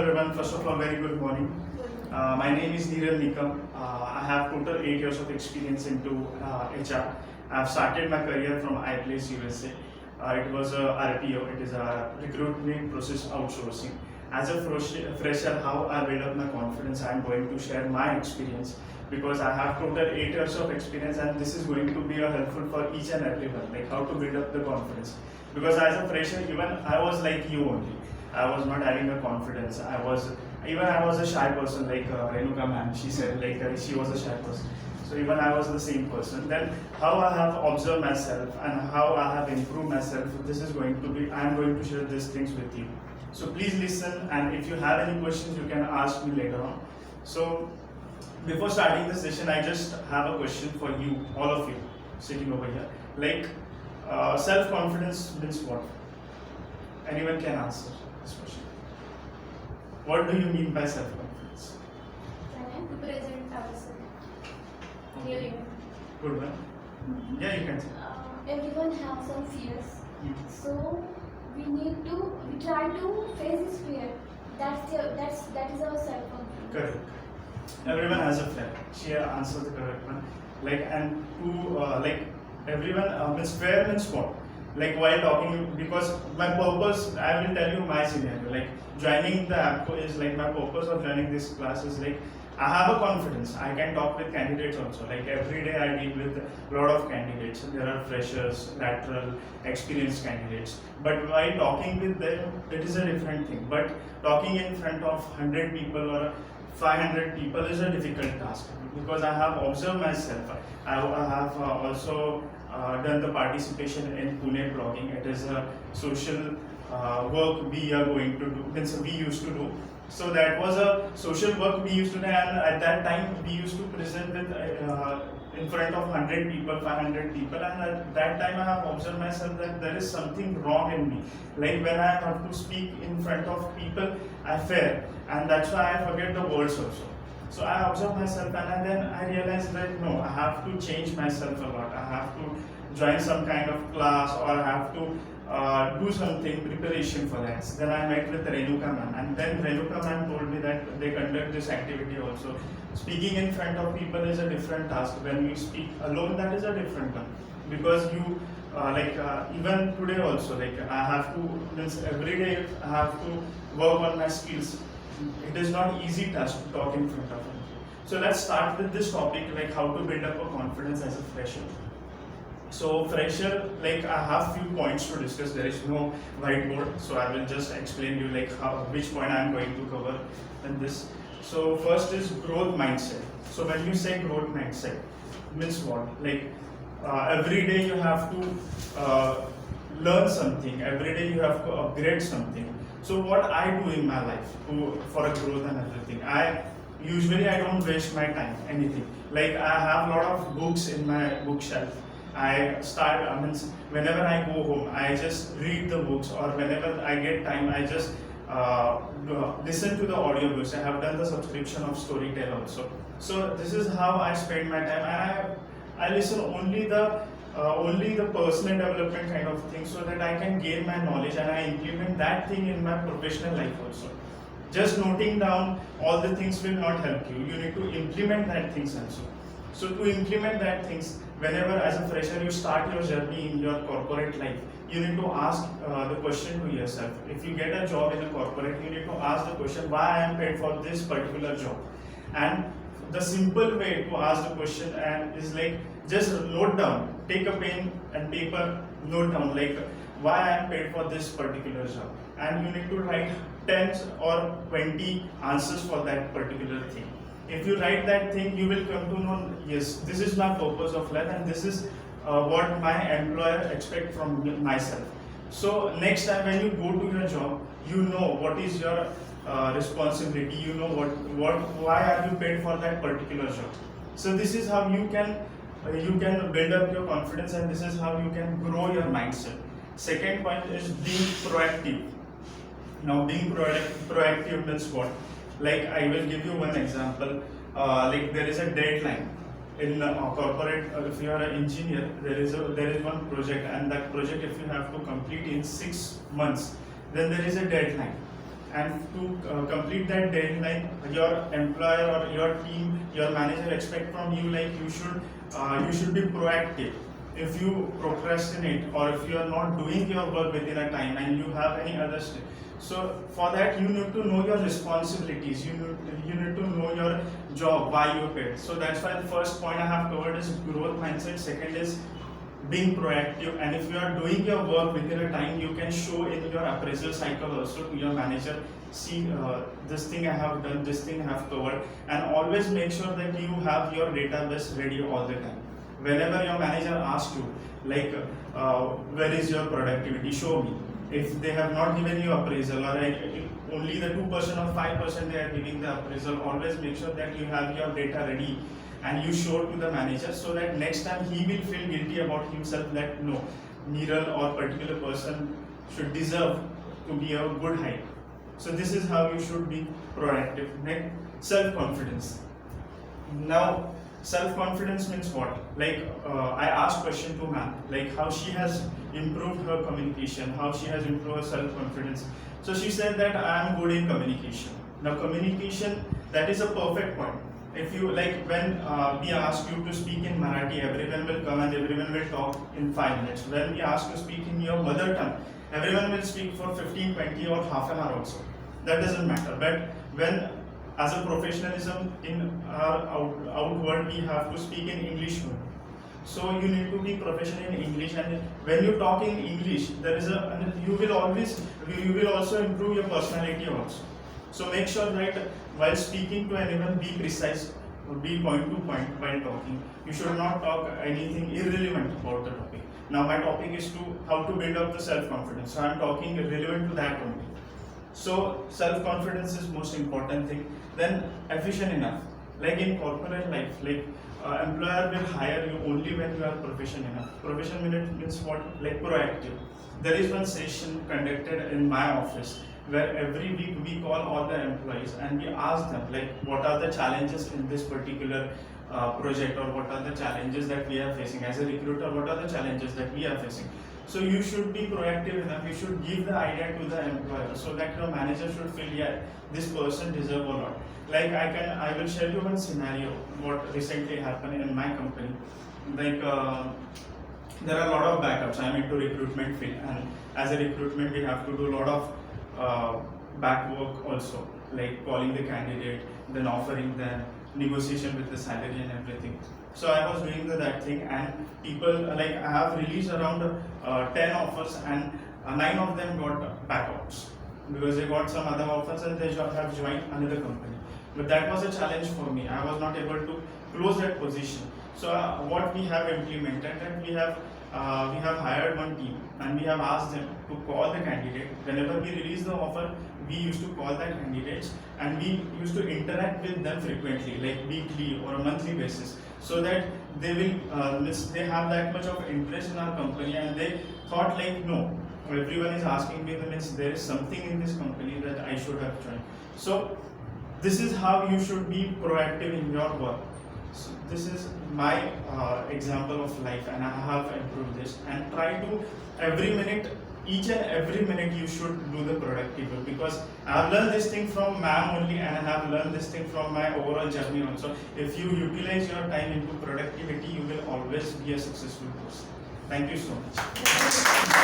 everyone. First of all, very good morning. My name is Neeral Nikam. I have total 8 years of experience into HR. I have started my career from IELTS USA. It was a RPO. It is a recruitment process outsourcing. As a fresher, how I build up my confidence, I am going to share my experience because I have total 8 years of experience, and this is going to be helpful for each and everyone, like how to build up the confidence. Because as a fresher, even I was like you only. I was not having a confidence. I was a shy person, like Renuka ma'am. She said like she was a shy person. So even I was the same person. Then how I have observed myself and how I have improved myself. This is going to be. I am going to share these things with you. So please listen, and if you have any questions, you can ask me later on. So before starting the session, I just have a question for you, all of you sitting over here. Like self-confidence means what? Anyone can answer this question. What do you mean by self-confidence? Can I present ourselves? Okay. Good one. Yeah, you can say. Everyone has some fears. So we try to face this fear. That is our self-confidence. Correct. Everyone has a fear. She answered the correct one. Like and to everyone means fear means what? Like while talking, because my purpose, I will tell you my scenario. Like joining the ABKO is like my purpose of joining this class is like I have a confidence. I can talk with candidates also. Like every day I deal with a lot of candidates. There are freshers, lateral, experienced candidates. But while talking with them, it is a different thing. But talking in front of 100 people or 500 people is a difficult task because I have observed myself. I have also done the participation in Pune blogging. It is a social work we are going to do, means we used to do. So that was a social work we used to do, and at that time we used to present with in front of 100 people, 500 people, and at that time I have observed myself that there is something wrong in me. Like when I have to speak in front of people, I fear, and that's why I forget the words also. So I observed myself, and then I realized that no, I have to change myself a lot. I have to join some kind of class, or I have to do something preparation for that. Then I met with Renuka ma'am, and then Renuka ma'am told me that they conduct this activity also. Speaking in front of people is a different task. When you speak alone, that is a different one, because you even today also, like I have to, means every day I have to work on my skills. It is not easy task to talk in front of them. So let's start with this topic, like how to build up a confidence as a fresher. So fresher, like I have few points to discuss. There is no whiteboard, so I will just explain you like which point I am going to cover in this. So first is growth mindset. So when you say growth mindset, means what? Like every day you have to learn something. Every day you have to upgrade something. So what I do in my life for a growth and everything, I don't waste my time anything. Like I have a lot of books in my bookshelf. Whenever I go home, I just read the books, or whenever I get time, I just listen to the audiobooks. I have done the subscription of Storytel also. So this is how I spend my time, and I listen only the personal development kind of thing, so that I can gain my knowledge and I implement that thing in my professional life also. Just noting down all the things will not help you. You need to implement that things also. So to implement that things, whenever as a fresher you start your journey in your corporate life, you need to ask the question to yourself. If you get a job in a corporate, you need to ask the question, why I am paid for this particular job? And the simple way to ask the question is like just note down, take a pen and paper, note down like why I am paid for this particular job. And you need to write 10 or 20 answers for that particular thing. If you write that thing, you will come to know, yes, this is my purpose of life, and this is what my employer expects from myself. So next time when you go to your job, you know what is your responsibility. You know why are you paid for that particular job. So this is how you can build up your confidence, and this is how you can grow your mindset. Second point is being proactive. Now being proactive means what? Like I will give you one example. Like there is a deadline in corporate. If you are an engineer, there is one project, and that project if you have to complete in 6 months, then there is a deadline. and to complete that deadline, your employer or your team, your manager expect from you like you should be proactive. If you procrastinate or if you are not doing your work within a time and you have any other step, so for that you need to know your responsibilities, you need to know your job, why you paid. So that's why the first point I have covered is growth mindset, second is being proactive, and if you are doing your work within a time, you can show in your appraisal cycle also to your manager, see this thing I have done, this thing I have covered, and always make sure that you have your database ready all the time. Whenever your manager asks you, like, where is your productivity, show me. If they have not given you appraisal or only the 2% or 5% they are giving the appraisal, always make sure that you have your data ready and you show to the manager, so that next time he will feel guilty about himself that no, Niral or particular person should deserve to be a good height. So this is how you should be proactive. Next, self-confidence. Now, self-confidence means what? Like I asked question to ma'am, like how she has improved her communication, how she has improved her self-confidence. So she said that I am good in communication. Now communication, that is a perfect point. If you like when we ask you to speak in Marathi, everyone will come and everyone will talk in 5 minutes. When we ask you to speak in your mother tongue, everyone will speak for 15, 20 or half an hour also. That doesn't matter. But when as a professionalism in our outward, we have to speak in English. So you need to be professional in English, and when you talk in English, there is you will also improve your personality also. So make sure that while speaking to anyone, be precise, be point to point while talking. You should not talk anything irrelevant about the topic. Now my topic is how to build up the self-confidence. So I am talking relevant to that only. So self-confidence is most important thing. Then efficient enough. Like in corporate life, like employer will hire you only when you are proficient enough. Proficient means what? Like proactive. There is one session conducted in my office where every week we call all the employees and we ask them like what are the challenges in this particular project, or what are the challenges that we are facing as a recruiter, what are the challenges that we are facing. So you should be proactive enough, you should give the idea to the employer so that your manager should feel, yeah, this person deserves a lot. Like I will share you one scenario what recently happened in my company. Like there are a lot of backups. I'm into recruitment field, and as a recruitment we have to do a lot of back work also, like calling the candidate, then offering them, negotiation with the salary and everything. So I was doing that thing, and people like I have released around 10 offers, and 9 of them got backouts because they got some other offers and they have joined another company. But that was a challenge for me. I was not able to close that position. So what we have implemented, that we have hired one team and we have asked them to call the candidate. Whenever we release the offer, we used to call the candidates and we used to interact with them frequently, like weekly or a monthly basis, so that they will they have that much of interest in our company, and they thought like, no, everyone is asking me, means there is something in this company that I should have joined. So this is how you should be proactive in your work. So this is my example of life, and I have improved this, and try to each and every minute you should do the productive work, because I have learned this thing from ma'am only, and I have learned this thing from my overall journey also. If you utilize your time into productivity, you will always be a successful person. Thank you so much.